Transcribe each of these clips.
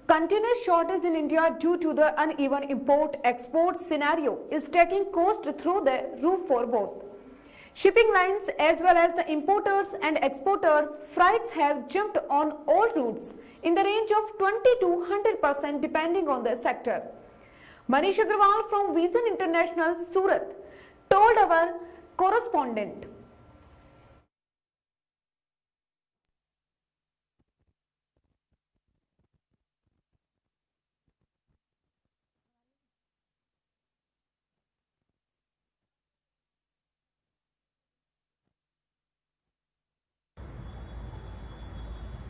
Container shortage in India due to the uneven import-export scenario is taking cost through the roof for both. Shipping lines as well as the importers and exporters, freights have jumped on all routes in the range of 20 to 100% depending on the sector. Manish Agrawal from Vision International, Surat, told our correspondent.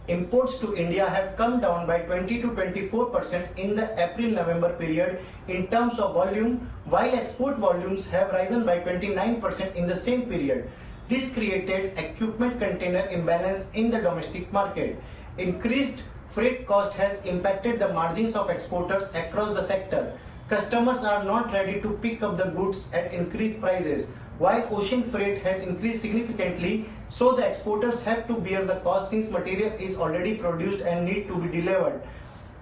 Imports to India have come down by 20 to 24% in the April-November period in terms of volume, while export volumes have risen by 29% in the same period. This created equipment container imbalance in the domestic market. Increased freight cost has impacted the margins of exporters across the sector. Customers are not ready to pick up the goods at increased prices, while ocean freight has increased significantly, so the exporters have to bear the cost since material is already produced and need to be delivered.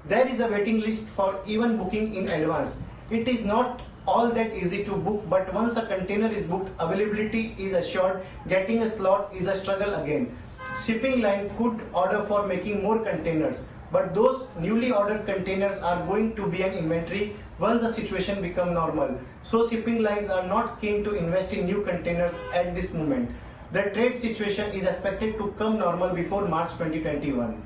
There is a waiting list for even booking in advance. It is not all that easy to book, but once a container is booked, availability is assured. Getting a slot is a struggle again. Shipping line could order for making more containers, but those newly ordered containers are going to be an inventory once the situation becomes normal. So shipping lines are not keen to invest in new containers at this moment. The trade situation is expected to come normal before March 2021.